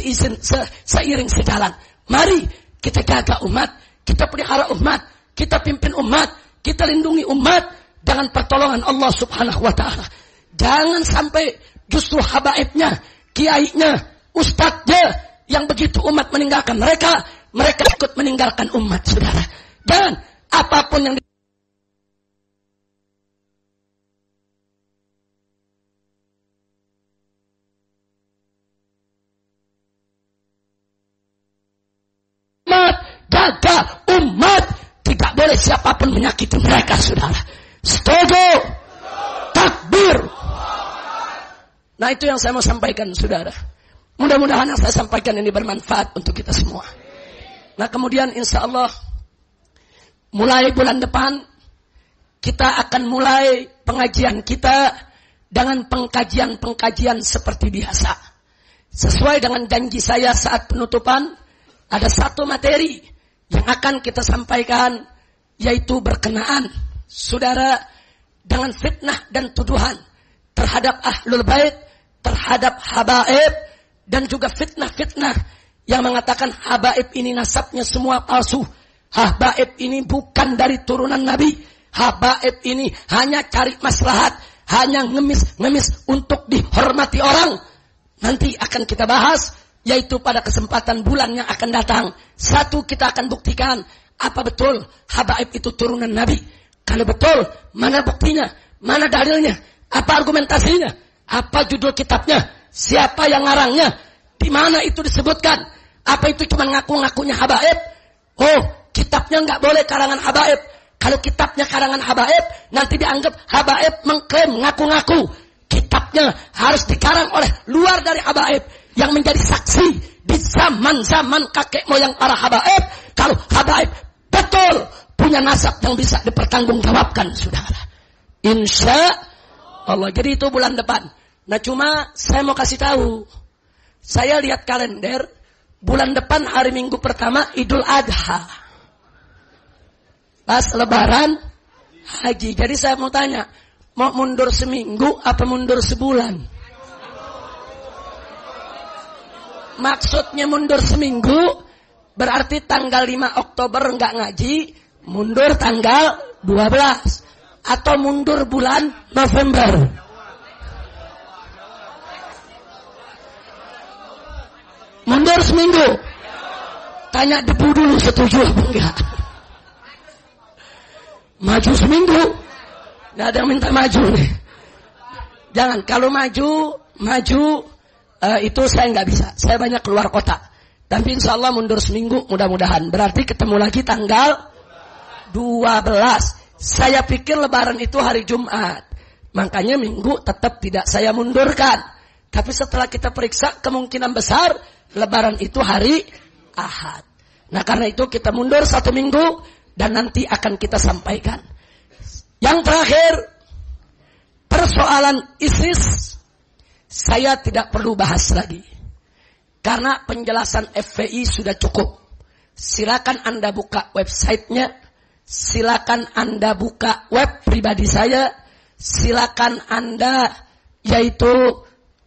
A: seiring sejalan. Mari kita jaga umat, kita pelihara umat, kita pimpin umat, kita lindungi umat dengan pertolongan Allah Subhanahu wa taala. Jangan sampai justru habaibnya, kiainya, ustadznya yang begitu umat meninggalkan mereka ikut meninggalkan umat, saudara. Dan apapun yang jaga umat, tidak boleh siapapun menyakiti mereka, saudara. Setuju? Takbir. Nah, itu yang saya mau sampaikan, saudara. Mudah-mudahan yang saya sampaikan ini bermanfaat untuk kita semua. Nah, kemudian insya Allah mulai bulan depan kita akan mulai pengajian kita dengan pengkajian seperti biasa. Sesuai dengan janji saya saat penutupan, ada satu materi yang akan kita sampaikan, yaitu berkenaan, saudara, dengan fitnah dan tuduhan terhadap ahlul bait, terhadap habaib, dan juga fitnah-fitnah yang mengatakan habaib ini nasabnya semua palsu. Habaib ini bukan dari turunan Nabi. Habaib ini hanya cari maslahat, hanya ngemis untuk dihormati orang. Nanti akan kita bahas, yaitu pada kesempatan bulan yang akan datang. Satu, kita akan buktikan apa betul habaib itu turunan Nabi. Kalau betul, mana buktinya, mana dalilnya, apa argumentasinya, apa judul kitabnya, siapa yang ngarangnya, di mana itu disebutkan. Apa itu cuma ngaku-ngakunya habaib? Oh, kitabnya nggak boleh karangan habaib. Kalau kitabnya karangan habaib, nanti dianggap habaib mengklaim ngaku-ngaku. Kitabnya harus dikarang oleh luar dari habaib yang menjadi saksi di zaman-zaman kakek moyang para habaib. Kalau habaib betul punya nasab yang bisa dipertanggungjawabkan, saudara. Insya Allah. Jadi itu bulan depan. Nah, cuma saya mau kasih tahu. Saya lihat kalender, bulan depan hari Minggu pertama Idul Adha. Pas Lebaran Haji. Jadi saya mau tanya, mau mundur seminggu apa mundur sebulan? Maksudnya mundur seminggu berarti tanggal 5 Oktober enggak ngaji, mundur tanggal 12. Atau mundur bulan November. Mundur seminggu. Tanya debu dulu setuju apa enggak. Maju seminggu. Nggak ada yang minta maju nih. Jangan, kalau maju itu saya nggak bisa. Saya banyak keluar kota. Tapi insya Allah mundur seminggu mudah-mudahan. Berarti ketemu lagi tanggal 12. Saya pikir Lebaran itu hari Jumat. Makanya Minggu tetap tidak saya mundurkan. Tapi setelah kita periksa, kemungkinan besar Lebaran itu hari Ahad. Nah, karena itu kita mundur 1 minggu dan nanti akan kita sampaikan. Yang terakhir, persoalan ISIS saya tidak perlu bahas lagi. Karena penjelasan FPI sudah cukup. Silakan Anda buka websitenya. Silakan Anda buka web pribadi saya. Silakan Anda yaitu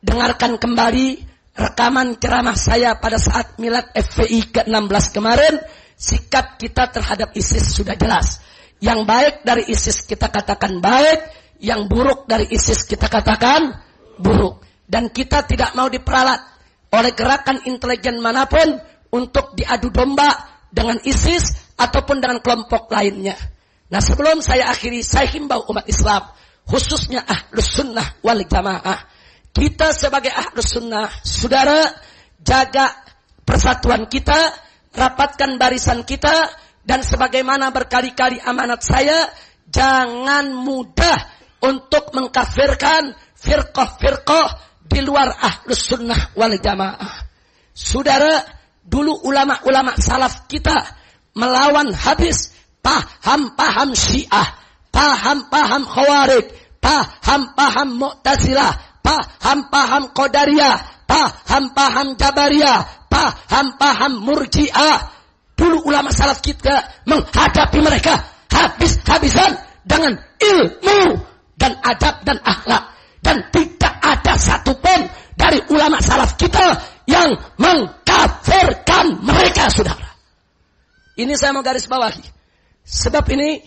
A: dengarkan kembali rekaman ceramah saya pada saat milad FPI ke-16 kemarin. Sikap kita terhadap ISIS sudah jelas. Yang baik dari ISIS kita katakan baik, yang buruk dari ISIS kita katakan buruk. Dan kita tidak mau diperalat oleh gerakan intelijen manapun untuk diadu domba dengan ISIS ataupun dengan kelompok lainnya. Nah, sebelum saya akhiri, saya himbau umat Islam, khususnya Ahlus Sunnah wal Jamaah. Kita sebagai Ahlus Sunnah, saudara, jaga persatuan kita, rapatkan barisan kita, dan sebagaimana berkali-kali amanat saya, jangan mudah untuk mengkafirkan firqah-firqah di luar Ahlus Sunnah wal Jamaah. Saudara, dulu ulama-ulama salaf kita melawan habis paham-paham Syiah, paham-paham Khawarij, paham-paham Mu'tazilah, paham-paham Qadariyah, paham-paham Jabariyah, paham-paham Murji'ah. Dulu ulama salaf kita menghadapi mereka habis-habisan dengan ilmu dan adab dan akhlak. Dan tidak ada satupun dari ulama salaf kita yang mengkafirkan mereka, saudara. Ini saya mau garis bawahi. Sebab ini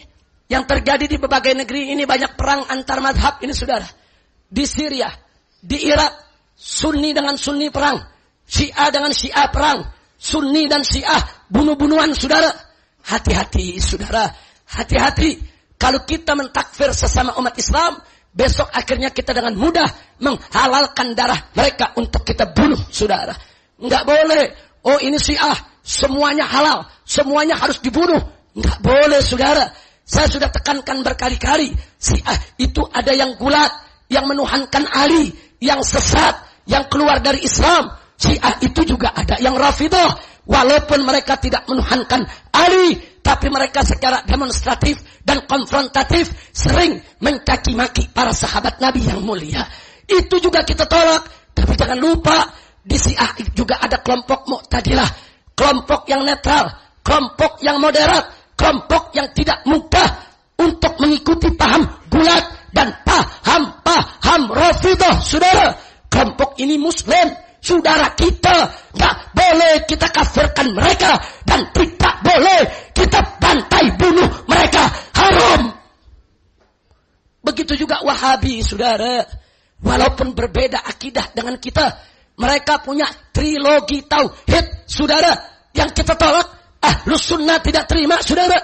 A: yang terjadi di berbagai negeri ini banyak perang antar madhab ini, saudara. Di Syria, di Irak, Sunni dengan Sunni perang, Syiah dengan Syiah perang, Sunni dan Syiah bunuh-bunuhan, saudara. Hati-hati, saudara. Hati-hati. Kalau kita mentakfir sesama umat Islam, besok akhirnya kita dengan mudah menghalalkan darah mereka untuk kita bunuh, saudara. Enggak boleh. Oh, ini Syiah, semuanya halal, semuanya harus dibunuh. Enggak boleh, saudara. Saya sudah tekankan berkali-kali, Syiah itu ada yang gulat, yang menuhankan Ali, yang sesat, yang keluar dari Islam. Syiah itu juga ada yang Rafidah, walaupun mereka tidak menuhankan Ali, tapi mereka secara demonstratif dan konfrontatif sering mencaci maki para sahabat Nabi yang mulia. Itu juga kita tolak. Tapi jangan lupa, di Syiah juga ada kelompok Mu'tadilah, kelompok yang netral, kelompok yang moderat, kelompok yang tidak mudah untuk mengikuti paham gulat dan paham Rafidah, saudara. Kelompok ini Muslim, saudara kita. Nggak boleh kita kafirkan mereka, dan tidak boleh kita bantai bunuh mereka. Haram. Begitu juga Wahabi, saudara. Walaupun berbeda akidah dengan kita, mereka punya trilogi tauhid, saudara, yang kita tolak. Ahlus Sunnah tidak terima, saudara.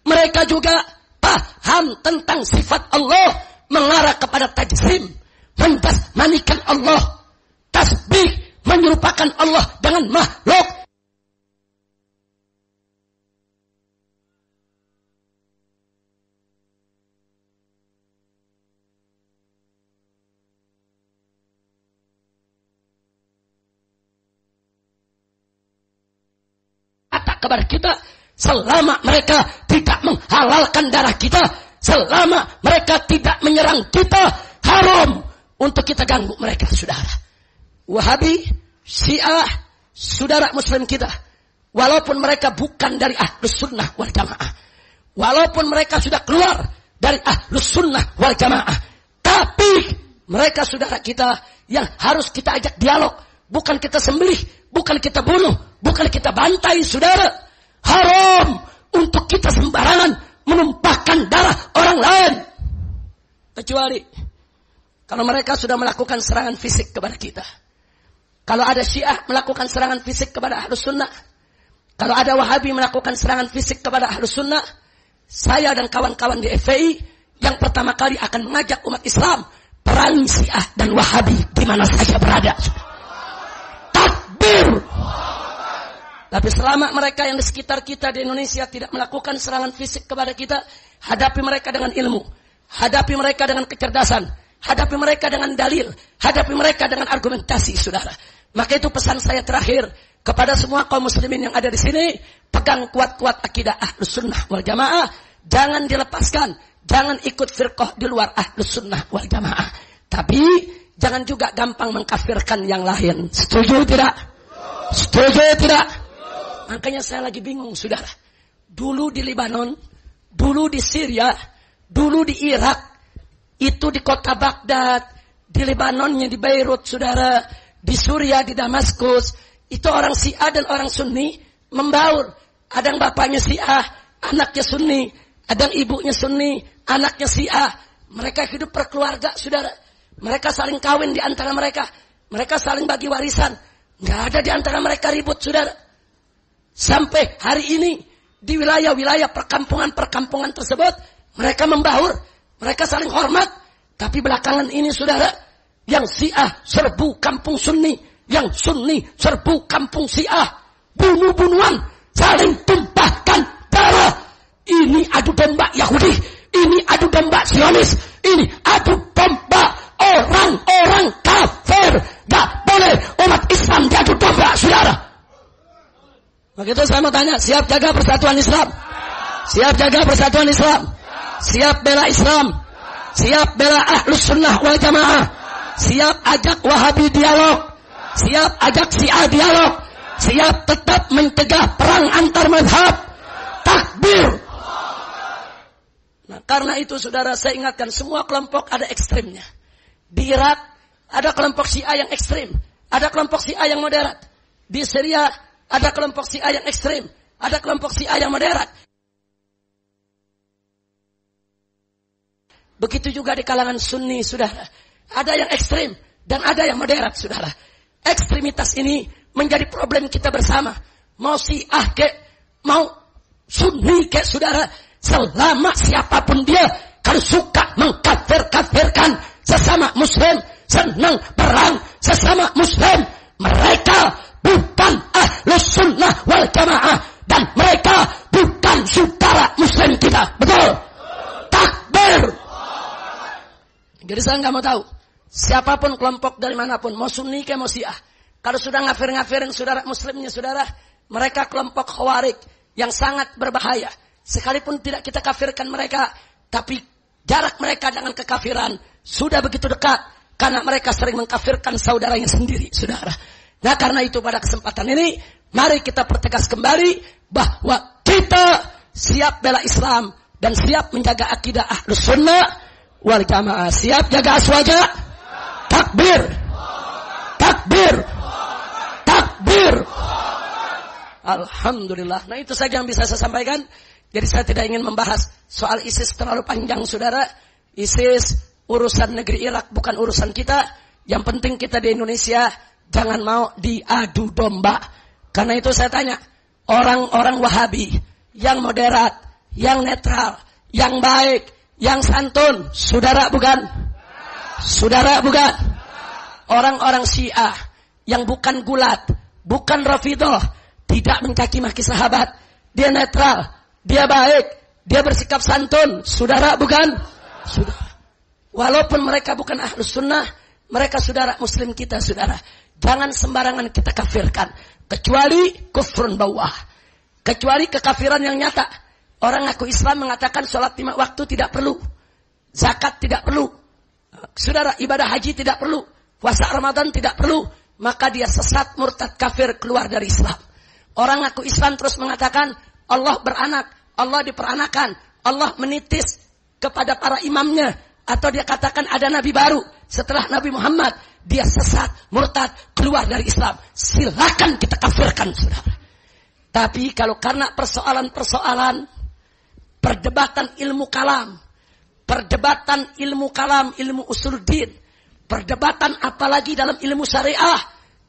A: Mereka juga paham tentang sifat Allah, mengarah kepada tajsim, menjasmanikan Allah, tasbih, menyerupakan Allah dengan makhluk. Kepada kita, selama mereka tidak menghalalkan darah kita, selama mereka tidak menyerang kita, haram untuk kita ganggu mereka, saudara. Wahabi, Syiah, saudara Muslim kita, walaupun mereka bukan dari Ahlus Sunnah wal Jamaah, walaupun mereka sudah keluar dari Ahlus Sunnah wal Jamaah, tapi mereka saudara kita yang harus kita ajak dialog, bukan kita sembelih, bukan kita bunuh, bukan kita bantai, saudara. Haram untuk kita sembarangan menumpahkan darah orang lain. Kecuali kalau mereka sudah melakukan serangan fisik kepada kita. Kalau ada Syiah melakukan serangan fisik kepada Ahlus Sunnah, kalau ada Wahabi melakukan serangan fisik kepada Ahlus Sunnah, saya dan kawan-kawan di FPI yang pertama kali akan mengajak umat Islam perangi Syiah dan Wahabi di mana saja berada. Takbir. Tapi selama mereka yang di sekitar kita di Indonesia tidak melakukan serangan fisik kepada kita, hadapi mereka dengan ilmu, hadapi mereka dengan kecerdasan, hadapi mereka dengan dalil, hadapi mereka dengan argumentasi, saudara. Maka itu pesan saya terakhir kepada semua kaum muslimin yang ada di sini, pegang kuat-kuat akidah Ahlus Sunnah wal Jamaah, jangan dilepaskan, jangan ikut firqah di luar Ahlus Sunnah wal Jamaah. Tapi jangan juga gampang mengkafirkan yang lain. Setuju tidak? Setuju tidak? Makanya saya lagi bingung, saudara. Dulu di Lebanon, dulu di Syria, dulu di Irak, itu di kota Baghdad, di Lebanonnya di Beirut, saudara, di Suria, di Damaskus, itu orang Syiah dan orang Sunni membaur. Ada yang bapaknya Syiah, anaknya Sunni, ada yang ibunya Sunni, anaknya Syiah. Mereka hidup berkeluarga, saudara. Mereka saling kawin di antara mereka. Mereka saling bagi warisan. Nggak ada di antara mereka ribut, saudara. Sampai hari ini, di wilayah-wilayah perkampungan-perkampungan tersebut, mereka membaur. Mereka saling hormat. Tapi belakangan ini, saudara, yang Syiah serbu kampung Sunni. Yang Sunni serbu kampung Syiah. Bunuh-bunuhan. Saling tumpahkan darah. Ini adu domba Yahudi. Ini adu domba Zionis. Ini adu domba orang-orang kafir. Gak boleh umat Islam diadu domba, saudara. Begitu saya mau tanya, siap jaga persatuan Islam? Siap jaga persatuan Islam? Siap bela Islam? Siap bela Ahlus Sunnah wal Jamaah? Siap ajak Wahabi dialog? Siap ajak Syiah dialog? Siap tetap mencegah perang antar mazhab? Takbir! Nah, karena itu saudara, saya ingatkan, semua kelompok ada ekstrimnya. Di Irak ada kelompok Syiah yang ekstrim, ada kelompok Syiah yang moderat. Di Syria ada kelompok Syiah yang ekstrim, ada kelompok Syiah yang moderat. Begitu juga di kalangan Sunni, saudara. Ada yang ekstrim dan ada yang moderat, saudara. Ekstremitas ini menjadi problem kita bersama. Mau Syiah kek, mau Sunni kek, saudara. Selama siapapun dia, kalau suka mengkafir-kafirkan sesama Muslim, senang perang sesama Muslim, mereka bukan Ahlus Sunnah wal Jamaah, dan mereka bukan saudara Muslim kita. Betul? Takbir! Jadi saya nggak mau tahu siapapun kelompok dari manapun, mau Sunni ke mau Syiah, kalau sudah ngafir-ngafirin saudara Muslimnya, saudara, mereka kelompok Khawarij yang sangat berbahaya. Sekalipun tidak kita kafirkan mereka, tapi jarak mereka dengan kekafiran sudah begitu dekat, karena mereka sering mengkafirkan saudaranya sendiri, saudara. Nah, karena itu pada kesempatan ini, mari kita pertegas kembali bahwa kita siap bela Islam dan siap menjaga akidah Ahlus Sunnah wal Jamaah. Siap jaga aswaja? Takbir! Takbir! Takbir! Alhamdulillah. Nah, itu saja yang bisa saya sampaikan. Jadi saya tidak ingin membahas soal ISIS terlalu panjang, saudara. ISIS urusan negeri Irak, bukan urusan kita. Yang penting kita di Indonesia jangan mau diadu domba. Karena itu saya tanya, orang-orang Wahabi yang moderat, yang netral, yang baik, yang santun, saudara bukan? Saudara bukan? Orang-orang Syiah yang bukan gulat, bukan Rafidhah, tidak mencaci maki sahabat, dia netral, dia baik, dia bersikap santun, saudara bukan? Saudara. Walaupun mereka bukan Ahlus Sunnah, mereka saudara Muslim kita, saudara. Jangan sembarangan kita kafirkan, kecuali kufrun bawah, kecuali kekafiran yang nyata. Orang ngaku Islam mengatakan sholat 5 waktu tidak perlu, zakat tidak perlu, saudara, ibadah haji tidak perlu, puasa Ramadan tidak perlu, maka dia sesat, murtad, kafir, keluar dari Islam. Orang ngaku Islam terus mengatakan Allah beranak, Allah diperanakan, Allah menitis kepada para imamnya, atau dia katakan ada nabi baru setelah Nabi Muhammad, dia sesat, murtad, keluar dari Islam. Silakan kita kafirkan, saudara. Tapi kalau karena persoalan-persoalan perdebatan ilmu kalam, ilmu usuluddin, perdebatan apalagi dalam ilmu syariah,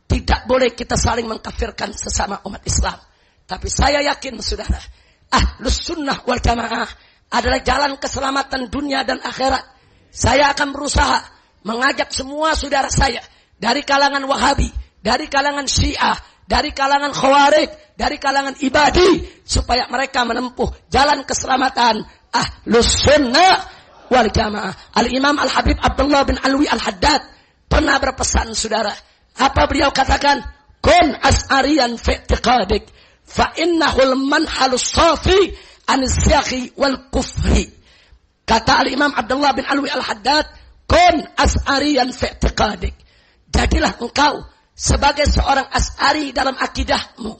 A: tidak boleh kita saling mengkafirkan sesama umat Islam. Tapi saya yakin, saudara, Ahlus Sunnah wal Jamaah adalah jalan keselamatan dunia dan akhirat. Saya akan berusaha mengajak semua saudara saya dari kalangan Wahabi, dari kalangan Syiah, dari kalangan Khawarij, dari kalangan Ibadi, supaya mereka menempuh jalan keselamatan Ahlus Sunnah wal Jamaah. Al-Imam Al-Habib Abdullah bin Alwi Al-Haddad pernah berpesan, saudara. Apa beliau katakan? Kun as'ariyan fi'tiqadik, fa'innahul manhalus safi anisyakhi wal kufri. Kata Al-Imam Abdullah bin Alwi Al-Haddad, kun as'ariyan fi'tiqadik. Jadilah engkau sebagai seorang as'ari dalam akidahmu.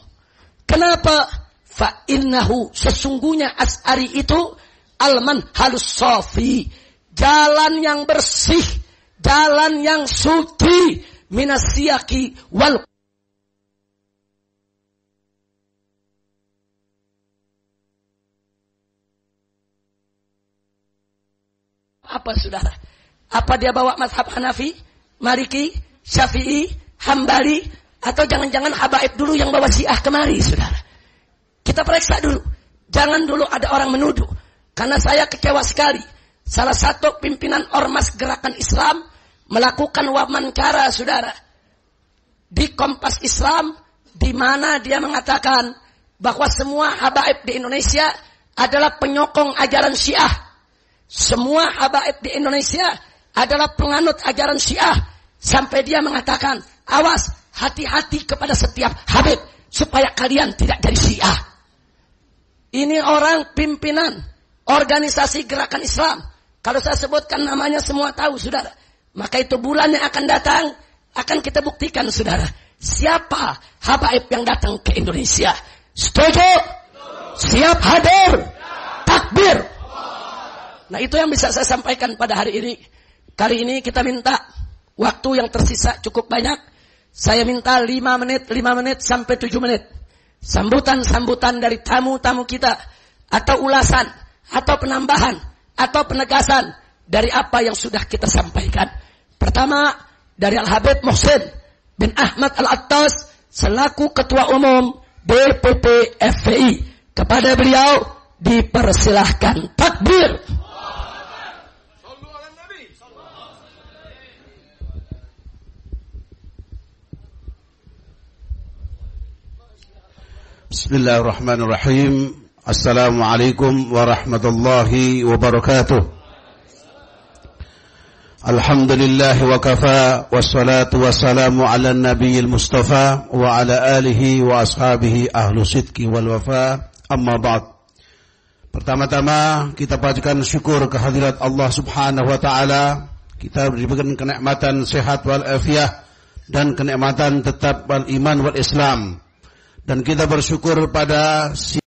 A: Kenapa? Fa'innahu, sesungguhnya as'ari itu al-manhalus safi, jalan yang bersih, jalan yang suci, minasyaki wal apa saudara? Apa dia bawa mazhab Hanafi, Maliki, Syafi'i, Hambali, atau jangan-jangan habaib dulu yang bawa Syiah kemari saudara? Kita periksa dulu. Jangan dulu ada orang menuduh. Karena saya kecewa sekali. Salah satu pimpinan ormas gerakan Islam melakukan wawancara saudara di Kompas Islam, di mana dia mengatakan bahwa semua habaib di Indonesia adalah penyokong ajaran Syiah. Semua habaib di Indonesia adalah penganut ajaran Syiah. Sampai dia mengatakan, awas, hati-hati kepada setiap habib supaya kalian tidak jadi Syiah. Ini orang pimpinan organisasi gerakan Islam. Kalau saya sebutkan namanya semua tahu saudara. Maka itu bulan yang akan datang akan kita buktikan saudara. Siapa habaib yang datang ke Indonesia? Setuju? Siap hadir? Takbir. Nah itu yang bisa saya sampaikan pada hari ini. Kali ini kita minta waktu yang tersisa cukup banyak. Saya minta 5 menit sampai 7 menit. Sambutan-sambutan dari tamu-tamu kita. Atau ulasan, atau penambahan, atau penegasan dari apa yang sudah kita sampaikan. Pertama, dari Al-Habib Muhsin bin Ahmad Al-Attas selaku Ketua Umum DPP FPI. Kepada beliau dipersilahkan. Takbir.
B: Bismillahirrahmanirrahim. Assalamualaikum warahmatullahi wabarakatuh. Alhamdulillah wa kafa, wassalatu wassalamu ala nabiyil mustafa wa ala alihi wa ashabihi ahlu sidqi wal wafa. Amma ba'd. Pertama-tama kita panjatkan syukur kehadirat Allah Subhanahu wa taala. Kita diberikan kenikmatan sehat wal afiah dan kenikmatan tetap wal iman wal Islam. Dan kita bersyukur pada